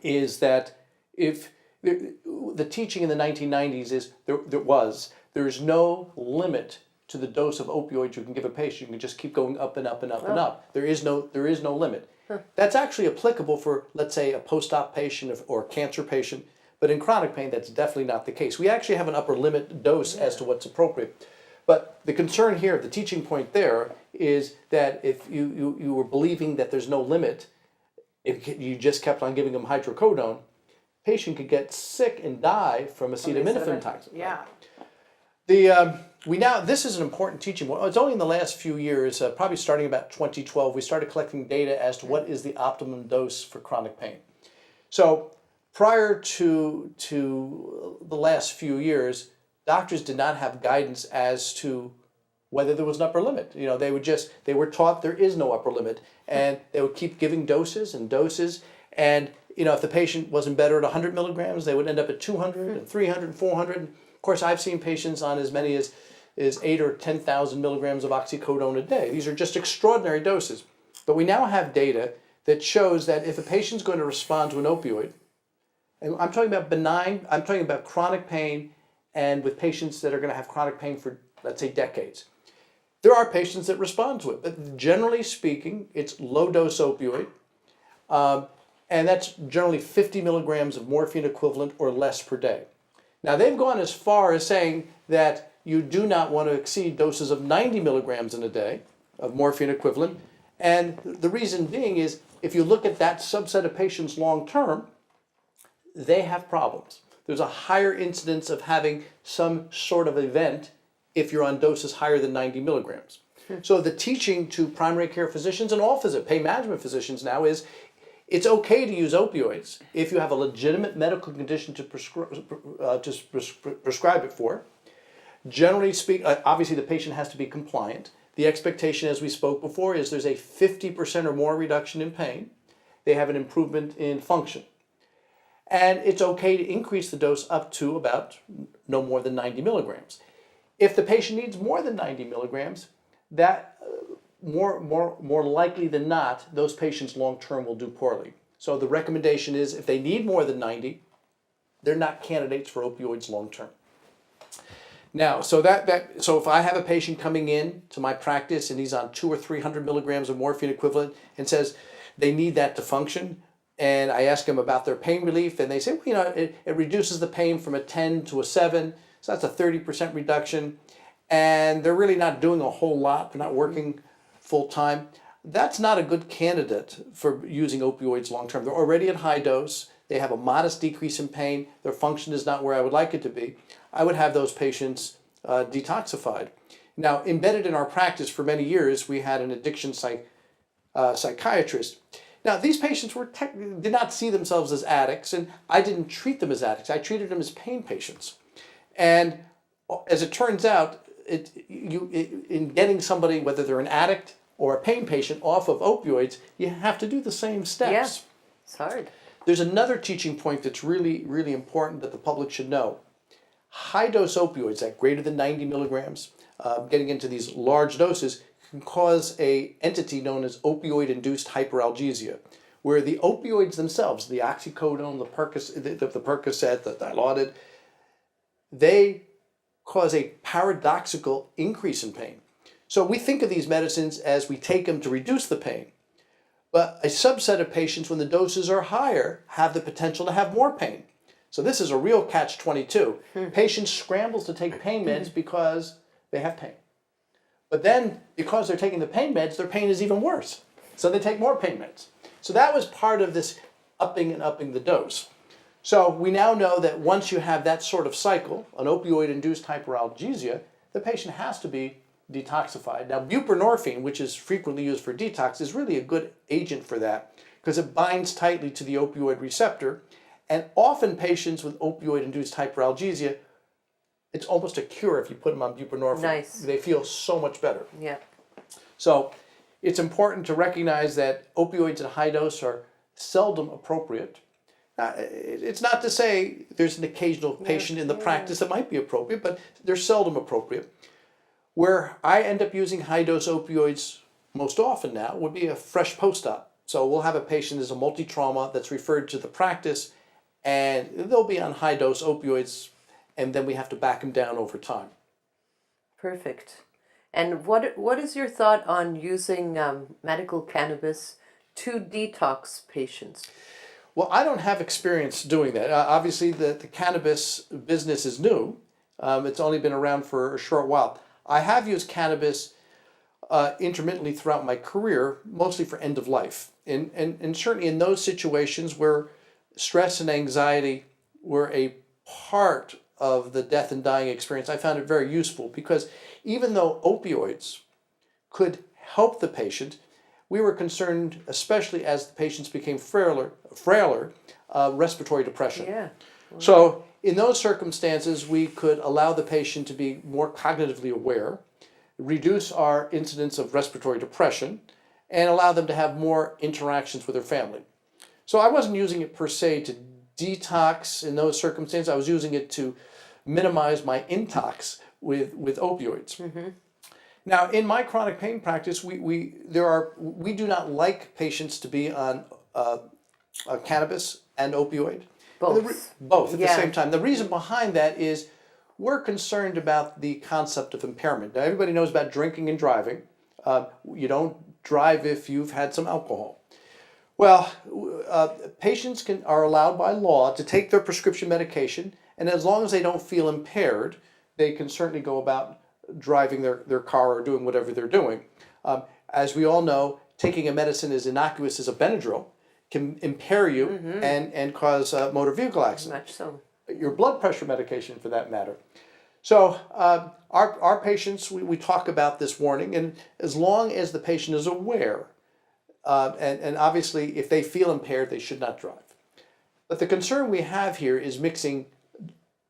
is that if the teaching in the 1990s is there is no limit to the dose of opioids you can give a patient. You can just keep going up and up and up and up. There is no limit. That's actually applicable for, let's say, a post-op patient or a cancer patient, but in chronic pain that's definitely not the case. We actually have an upper limit dose as to what's appropriate. But the concern here, the teaching point there, is that if you were believing that there's no limit, if you just kept on giving them hydrocodone, patient could get sick and die from acetaminophen toxin. Yeah. This is an important teaching. Well, it's only in the last few years, probably starting about 2012, we started collecting data as to what is the optimum dose for chronic pain. So prior to the last few years, doctors did not have guidance as to whether there was an upper limit. They were taught there is no upper limit, and they would keep giving doses and doses, and if the patient wasn't better at 100 milligrams, they would end up at 200 and 300 and 400. Of course, I've seen patients on as many as 8 or 10,000 milligrams of oxycodone a day. These are just extraordinary doses. But we now have data that shows that if a patient's going to respond to an opioid, and I'm talking about benign, I'm talking about chronic pain, and with patients that are going to have chronic pain for, let's say, decades. There are patients that respond to it, but generally speaking, it's low-dose opioid. And that's generally 50 milligrams of morphine equivalent or less per day. Now, they've gone as far as saying that you do not want to exceed doses of 90 milligrams in a day of morphine equivalent. And the reason being is if you look at that subset of patients long term, they have problems. There's a higher incidence of having some sort of event if you're on doses higher than 90 milligrams. So the teaching to primary care physicians and all pain management physicians now is it's okay to use opioids if you have a legitimate medical condition to prescribe it for. Generally speaking, obviously the patient has to be compliant. The expectation, as we spoke before, is there's a 50% or more reduction in pain. They have an improvement in function. And it's okay to increase the dose up to about no more than 90 milligrams. If the patient needs more than 90 milligrams, that more likely than not, those patients long-term will do poorly. So the recommendation is if they need more than 90, they're not candidates for opioids long-term. Now, so if I have a patient coming in to my practice and he's on 200 or 300 milligrams of morphine equivalent and says they need that to function, and I ask them about their pain relief, and they say, well, it reduces the pain from a 10 to a 7, so that's a 30% reduction, and they're really not doing a whole lot, they're not working full time, that's not a good candidate for using opioids long term. They're already at high dose, they have a modest decrease in pain, their function is not where I would like it to be. I would have those patients detoxified. Now, embedded in our practice for many years, we had an addiction psychiatrist. Now, these patients did not see themselves as addicts, and I didn't treat them as addicts. I treated them as pain patients. And as it turns out, in getting somebody, whether they're an addict or a pain patient, off of opioids, you have to do the same steps. Yeah, it's hard. There's another teaching point that's really, really important that the public should know. High-dose opioids at greater than 90 milligrams, getting into these large doses, can cause an entity known as opioid-induced hyperalgesia, where the opioids themselves, the oxycodone, the Percocet, the Dilaudid, they cause a paradoxical increase in pain. So we think of these medicines as we take them to reduce the pain. But a subset of patients, when the doses are higher, have the potential to have more pain. So this is a real catch-22. Patients scramble to take pain meds because they have pain. But then, because they're taking the pain meds, their pain is even worse. So they take more pain meds. So that was part of this upping and upping the dose. So we now know that once you have that sort of cycle, an opioid-induced hyperalgesia, the patient has to be detoxified. Now, buprenorphine, which is frequently used for detox, is really a good agent for that because it binds tightly to the opioid receptor. And often patients with opioid-induced hyperalgesia, it's almost a cure if you put them on buprenorphine. Nice. They feel so much better. Yeah. So it's important to recognize that opioids at high dose are seldom appropriate. It's not to say there's an occasional patient in the practice that might be appropriate, but they're seldom appropriate. Where I end up using high-dose opioids most often now would be a fresh post-op. So we'll have a patient as a multi-trauma that's referred to the practice, and they'll be on high-dose opioids, and then we have to back them down over time. Perfect. And what is your thought on using medical cannabis to detox patients? Well, I don't have experience doing that. Obviously, the cannabis business is new. It's only been around for a short while. I have used cannabis intermittently throughout my career, mostly for end of life. And certainly in those situations where stress and anxiety were a part of the death and dying experience, I found it very useful because even though opioids could help the patient, we were concerned, especially as the patients became frailer, respiratory depression. Yeah. So in those circumstances, we could allow the patient to be more cognitively aware, reduce our incidence of respiratory depression, and allow them to have more interactions with their family. So I wasn't using it per se to detox in those circumstances. I was using it to minimize my intox with opioids. Mm-hmm. Now, in my chronic pain practice, we do not like patients to be on cannabis and opioid. Both at the same time. The reason behind that is we're concerned about the concept of impairment. Now, everybody knows about drinking and driving. You don't drive if you've had some alcohol. Well, patients are allowed by law to take their prescription medication, and as long as they don't feel impaired, they can certainly go about driving their car or doing whatever they're doing. As we all know, taking a medicine as innocuous as a Benadryl can impair you and cause motor vehicle accident. Much so. Your blood pressure medication, for that matter. So our patients, we talk about this warning, and as long as the patient is aware, and obviously if they feel impaired, they should not drive. But the concern we have here is mixing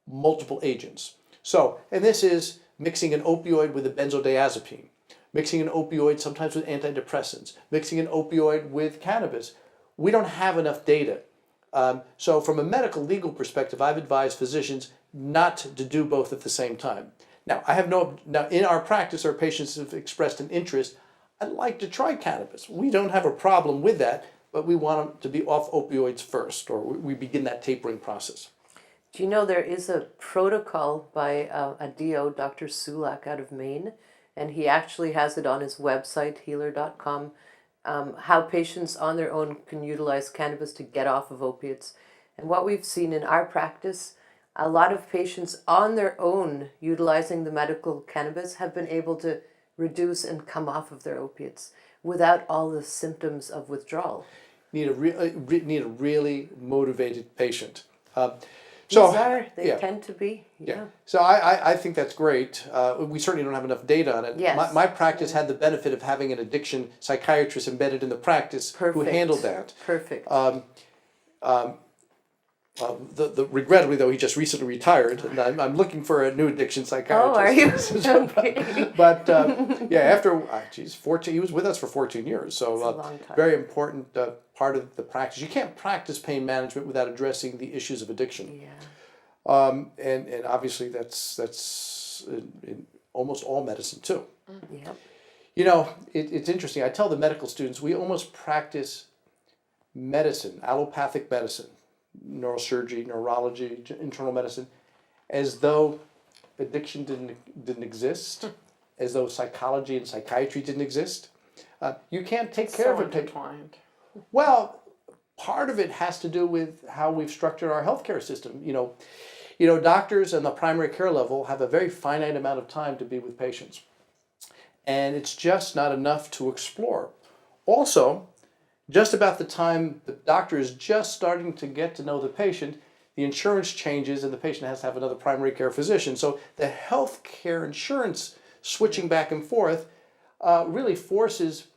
multiple agents. So, and this is mixing an opioid with a benzodiazepine, mixing an opioid sometimes with antidepressants, mixing an opioid with cannabis. We don't have enough data. So from a medical legal perspective, I've advised physicians not to do both at the same time. Now, now in our practice, our patients have expressed an interest. I'd like to try cannabis. We don't have a problem with that, but we want them to be off opioids first, or we begin that tapering process. Do you know there is a protocol by a DO, Dr. Sulak out of Maine, and he actually has it on his website, healer.com, how patients on their own can utilize cannabis to get off of opiates. And what we've seen in our practice, a lot of patients on their own utilizing the medical cannabis have been able to reduce and come off of their opiates without all the symptoms of withdrawal. Need a really motivated patient. They tend to be. Yeah. So I think that's great. We certainly don't have enough data on it. Yes. My practice had the benefit of having an addiction psychiatrist embedded in the practice who handled that. Perfect. Regrettably, though, he just recently retired, and I'm looking for a new addiction psychiatrist. Oh, are you? Okay. But after 14, he was with us for 14 years. So that's a long time. Very important part of the practice. You can't practice pain management without addressing the issues of addiction. Yeah. And obviously that's in almost all medicine too. Yep. You know, it's interesting. I tell the medical students we almost practice medicine, allopathic medicine, neurosurgery, neurology, internal medicine, as though addiction didn't exist, as though psychology and psychiatry didn't exist. You can't take care of it. Intertwined. Well, part of it has to do with how we've structured our healthcare system. Doctors on the primary care level have a very finite amount of time to be with patients, and it's just not enough to explore. Also, just about the time the doctor is just starting to get to know the patient, the insurance changes and the patient has to have another primary care physician. So the healthcare insurance switching back and forth really forces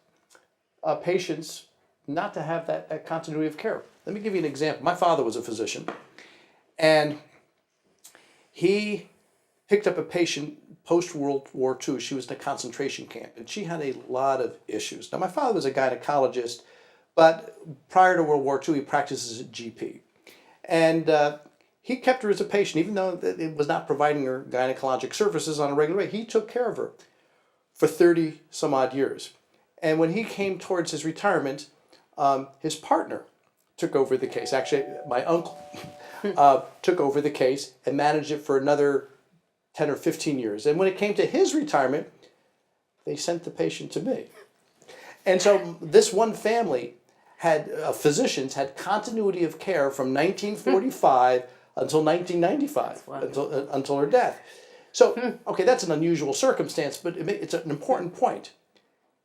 patients not to have that continuity of care. Let me give you an example. My father was a physician, and he picked up a patient post-World War II. She was in a concentration camp, and she had a lot of issues. Now, my father was a gynecologist, but prior to World War II, he practiced as a GP. And he kept her as a patient, even though it was not providing her gynecologic services on a regular way. He took care of her for 30 some odd years. And when he came towards his retirement, his partner took over the case. Actually, my uncle took over the case and managed it for another 10 or 15 years. And when it came to his retirement, they sent the patient to me. And so this one family had physicians had continuity of care from 1945 until 1995, until her death. So, okay, that's an unusual circumstance, but it's an important point.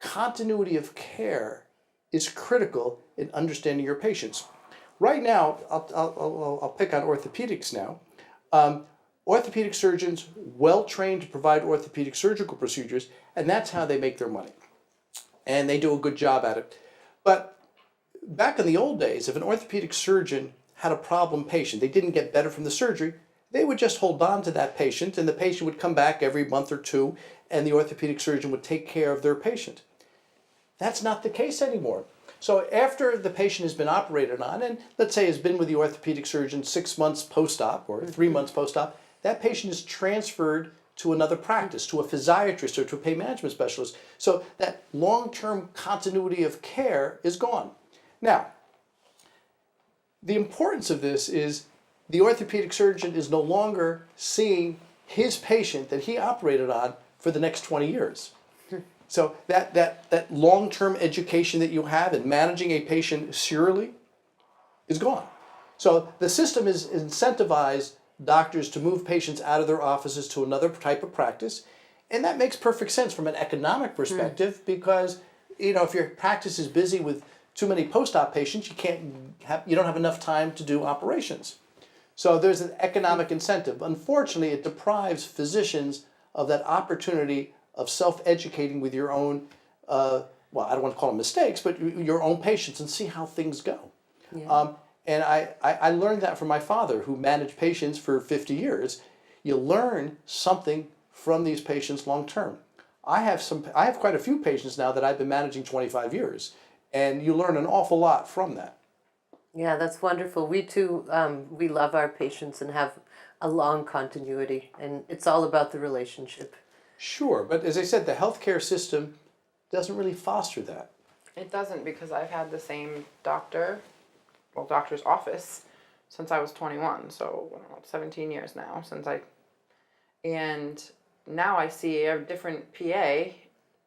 Continuity of care is critical in understanding your patients. Right now, I'll pick on orthopedics now. Orthopedic surgeons, well trained to provide orthopedic surgical procedures, and that's how they make their money. And they do a good job at it. But back in the old days, if an orthopedic surgeon had a problem patient, they didn't get better from the surgery, they would just hold on to that patient, and the patient would come back every month or two, and the orthopedic surgeon would take care of their patient. That's not the case anymore. So after the patient has been operated on, and let's say has been with the orthopedic surgeon 6 months post-op or 3 months post-op, that patient is transferred to another practice, to a physiatrist or to a pain management specialist. So that long-term continuity of care is gone. Now, the importance of this is the orthopedic surgeon is no longer seeing his patient that he operated on for the next 20 years. So that long-term education that you have in managing a patient serially is gone. So the system is incentivized doctors to move patients out of their offices to another type of practice, and that makes perfect sense from an economic perspective because if your practice is busy with too many post-op patients, you don't have enough time to do operations. So there's an economic incentive. Unfortunately, it deprives physicians of that opportunity of self-educating with your own, I don't want to call them mistakes, but your own patients and see how things go. Yeah. And I learned that from my father, who managed patients for 50 years. You learn something from these patients long term. I have quite a few patients now that I've been managing 25 years, and you learn an awful lot from that. Yeah, that's wonderful. We too, we love our patients and have a long continuity, and it's all about the relationship. Sure, but as I said, the healthcare system doesn't really foster that. It doesn't, because I've had the same doctor's office since I was 21, so 17 years now and now I see a different PA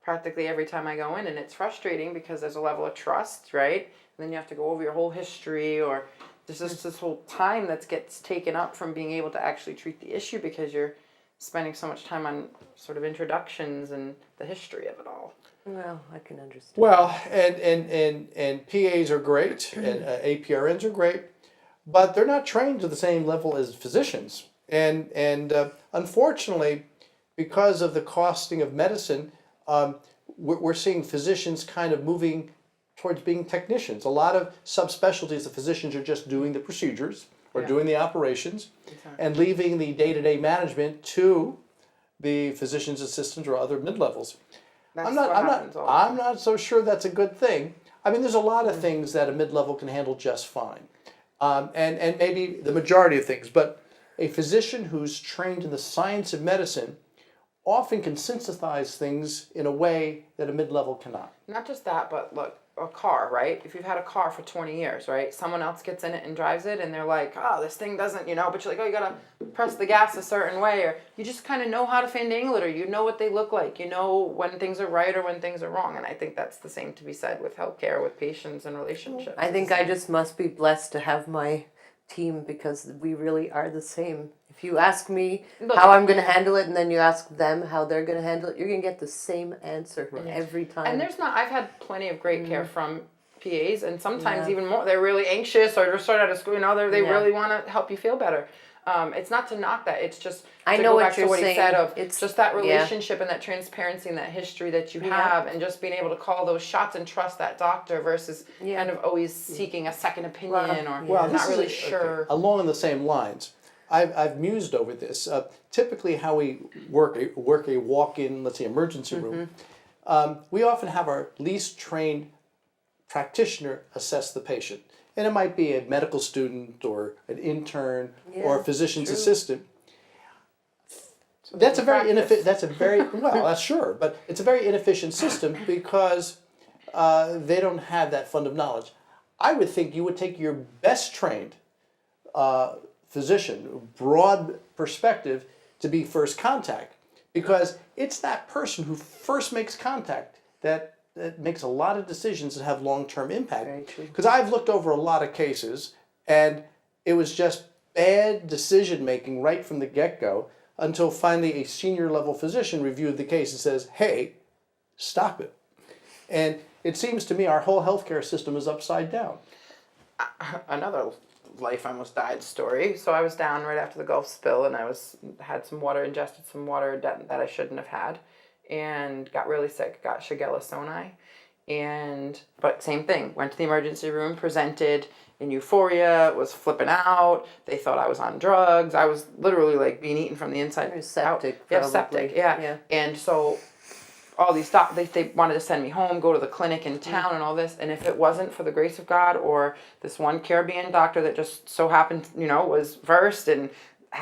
practically every time I go in, and it's frustrating because there's a level of trust, right? And then you have to go over your whole history, or there's just this whole time that gets taken up from being able to actually treat the issue because you're spending so much time on sort of introductions and the history of it all. Well, I can understand. Well, and PAs are great, and APRNs are great, but they're not trained to the same level as physicians. And unfortunately, because of the costing of medicine, we're seeing physicians kind of moving towards being technicians. A lot of subspecialties, the physicians are just doing the procedures or doing the operations, and leaving the day-to-day management to the physician's assistants or other mid-levels. I'm not so sure that's a good thing. I mean, there's a lot of things that a mid-level can handle just fine, and maybe the majority of things. But a physician who's trained in the science of medicine often can synthesize things in a way that a mid-level cannot. Not just that, but look, a car, right? If you've had a car for 20 years, right? Someone else gets in it and drives it and they're like, oh, this thing doesn't, but you're like, oh, you gotta press the gas a certain way, or you just kind of know how to finagle it, or you know what they look like, you know when things are right or when things are wrong. And I think that's the same to be said with healthcare, with patients and relationships. I think I just must be blessed to have my team, because we really are the same. If you ask me how I'm going to handle it, and then you ask them how they're going to handle it, you're going to get the same answer every time. And I've had plenty of great care from PAs, and sometimes even more. They're really anxious or just started out of school, they really want to help you feel better. It's not to knock that. It's just I to know go what back you're to what saying. he said of It's just that relationship and that transparency and that history that you have, and just being able to call those shots and trust that doctor versus kind of always seeking a second opinion or not really sure. Okay. Along the same lines, I've mused over this. Typically, how we work a walk-in, let's say, emergency room, we often have our least trained practitioner assess the patient. And it might be a medical student or an intern or a physician's assistant. That's a very inefficient. Well, that's sure, but it's a very inefficient system because they don't have that fund of knowledge. I would think you would take your best trained physician, broad perspective, to be first contact, because it's that person who first makes contact that makes a lot of decisions that have long-term impact. Because I've looked over a lot of cases, and it was just bad decision-making right from the get-go until finally a senior-level physician reviewed the case and says, hey, stop it. And it seems to me our whole healthcare system is upside down. Another life almost died story. So I was down right after the Gulf spill, and had some water, ingested some water that I shouldn't have had, and got really sick, got Shigella soni. But same thing, went to the emergency room, presented in euphoria, was flipping out. They thought I was on drugs. I was literally like being eaten from the inside out. Septic, Yeah, probably. septic, yeah. And so all these doctors, they wanted to send me home, go to the clinic in town and all this. And if it wasn't for the grace of God or this one Caribbean doctor that just so happened, was versed and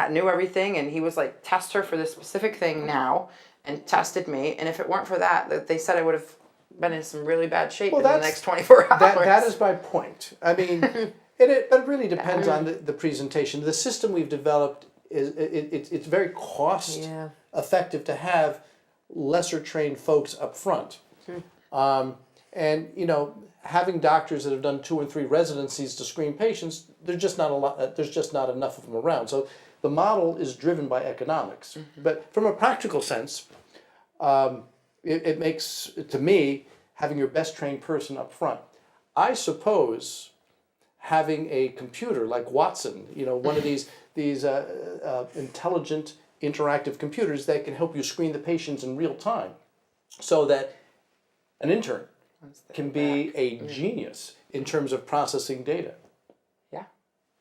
knew everything, and he was like, test her for this specific thing now, and tested me. And if it weren't for that, they said I would have been in some really bad shape in the next 24 hours. That is my point. I mean, but it really depends on the presentation. The system we've developed it's very cost effective to have lesser trained folks up front. And having doctors that have done 2 and 3 residencies to screen patients, there's just not enough of them around. So the model is driven by economics. But from a practical sense, it makes, to me, having your best trained person up front. I suppose having a computer like Watson, one of these intelligent interactive computers that can help you screen the patients in real time, so that an intern can be a genius in terms of processing data.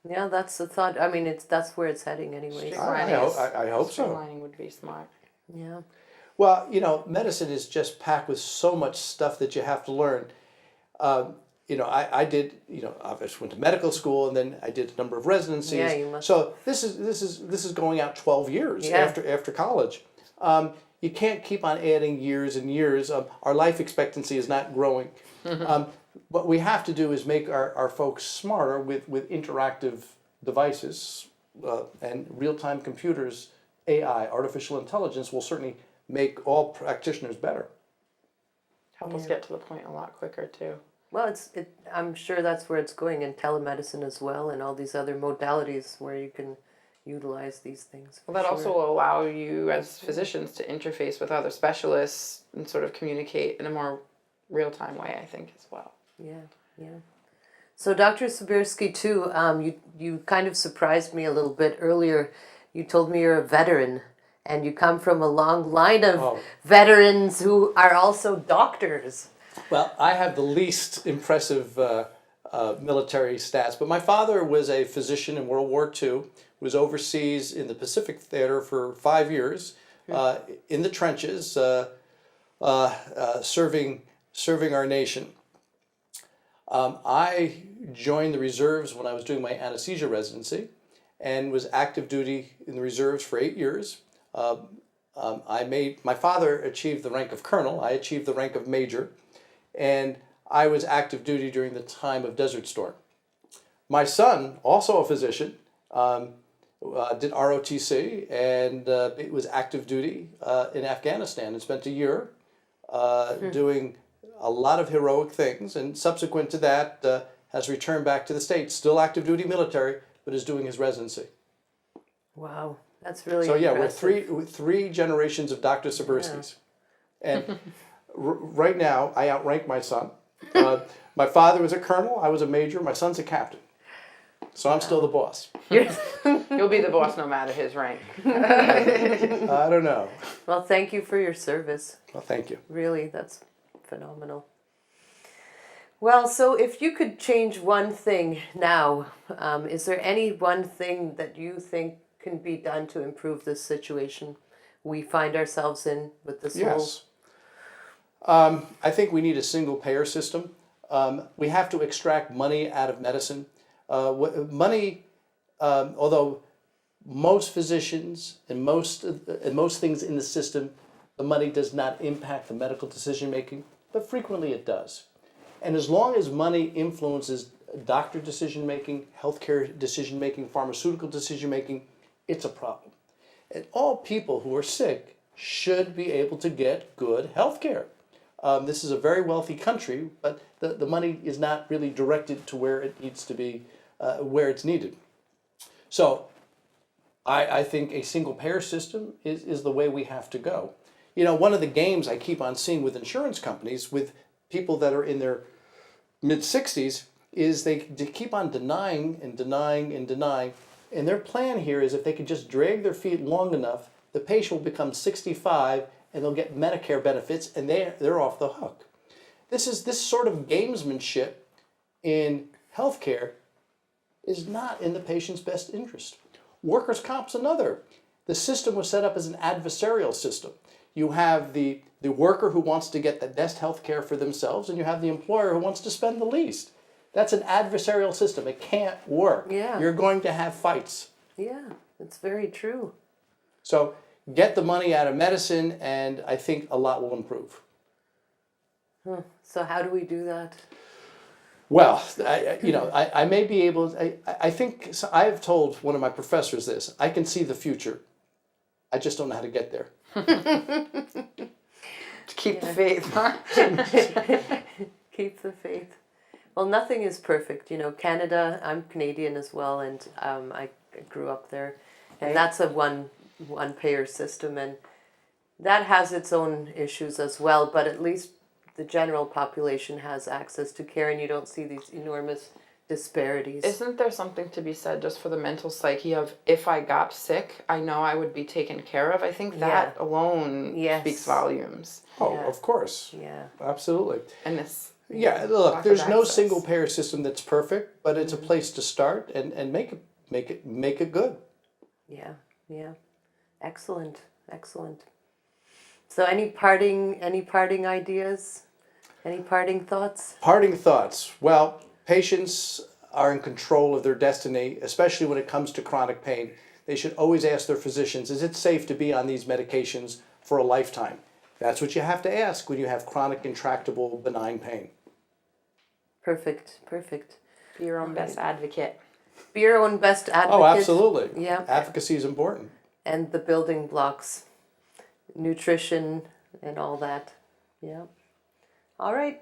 Yeah, that's the thought. I mean, that's where it's heading anyway. I hope so. Streamlining would be smart. Yeah. Well, medicine is just packed with so much stuff that you have to learn. I did, I just went to medical school, and then I did a number of residencies. Yeah, you must. So this is going out 12 years after college. You can't keep on adding years and years. Our life expectancy is not growing. What we have to do is make our folks smarter with interactive devices and real-time computers. AI, artificial intelligence, will certainly make all practitioners better. Help us get to the point a lot quicker too. Well, I'm sure that's where it's going in telemedicine as well, and all these other modalities where you can utilize these things. Well, that also will allow you as physicians to interface with other specialists and sort of communicate in a more real-time way, I think, as well. Yeah. So, Dr. Sabersky, too, you kind of surprised me a little bit earlier. You told me you're a veteran, and you come from a long line of veterans who are also doctors. Well, I have the least impressive military stats, but my father was a physician in World War II, was overseas in the Pacific Theater for 5 years, in the trenches, serving our nation. I joined the reserves when I was doing my anesthesia residency, and was active duty in the reserves for 8 years. My father achieved the rank of colonel. I achieved the rank of major, and I was active duty during the time of Desert Storm. My son, also a physician, did ROTC and it was active duty in Afghanistan and spent a year doing a lot of heroic things, and subsequent to that has returned back to the States, still active duty military, but is doing his residency. Wow, that's really So yeah, impressive. we're three generations of Dr. Saberskys. And right now, I outrank my son. My father was a colonel, I was a major, my son's a captain. So I'm still the boss. You'll be the boss no matter his rank. I don't know. Well, thank you for your service. Well, thank you. Really, that's phenomenal. Well, so if you could change one thing now, is there any one thing that you think can be done to improve this situation we find ourselves in with this Yes. I think we need a single payer system. We have to extract money out of medicine. Money, although most physicians and most things in the system, the money does not impact the medical decision making, but frequently it does. And as long as money influences doctor decision making, healthcare decision making, pharmaceutical decision making, it's a problem. And all people who are sick should be able to get good health care. This is a very wealthy country, but the money is not really directed to where it needs to be, where it's needed. So I think a single payer system is the way we have to go. You know, one of the games I keep on seeing with insurance companies, with people that are in their mid-60s, is they keep on denying and denying and denying. And their plan here is if they can just drag their feet long enough, the patient will become 65 and they'll get Medicare benefits and they're off the hook. This sort of gamesmanship in healthcare is not in the patient's best interest. Workers' comp's another. The system was set up as an adversarial system. You have the worker who wants to get the best health care for themselves, and you have the employer who wants to spend the least. That's an adversarial system. It can't work. Yeah. You're going to have fights. Yeah, it's very true. So get the money out of medicine, and I think a lot will improve. So how do we do that? Well, I may be able. I think so. I have told one of my professors this. I can see the future. I just don't know how to get there. To keep the faith, huh? Keep the faith. Well, nothing is perfect. You know, Canada, I'm Canadian as well, and I grew up there. And that's a one payer system, and that has its own issues as well, but at least the general population has access to care, and you don't see these enormous disparities. Isn't there something to be said just for the mental psyche of, if I got sick, I know I would be taken care of? I think that alone speaks volumes. Oh, of course. Yeah. Absolutely. And this. Yeah, look, there's no single payer system that's perfect, but it's a place to start and make it good. Yeah, yeah. Excellent. So any parting ideas? Any parting thoughts? Parting thoughts. Well, patients are in control of their destiny, especially when it comes to chronic pain. They should always ask their physicians, is it safe to be on these medications for a lifetime? That's what you have to ask when you have chronic, intractable, benign pain. Perfect. Be your own best advocate. Be your own best advocate. Oh, absolutely. Yeah. Advocacy is important. And the building blocks, nutrition and all that. Yeah. All right.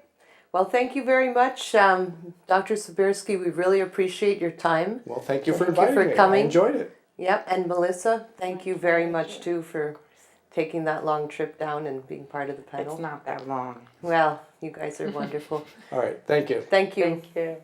Well, thank you very much, Dr. Sabersky. We really appreciate your time. Well, thank you for Thank you inviting for me. coming. I enjoyed it. Yep. And Melissa, thank you very much too for taking that long trip down and being part of the panel. It's not that long. Well, you guys are wonderful. All right. Thank you. Thank you. Thank you.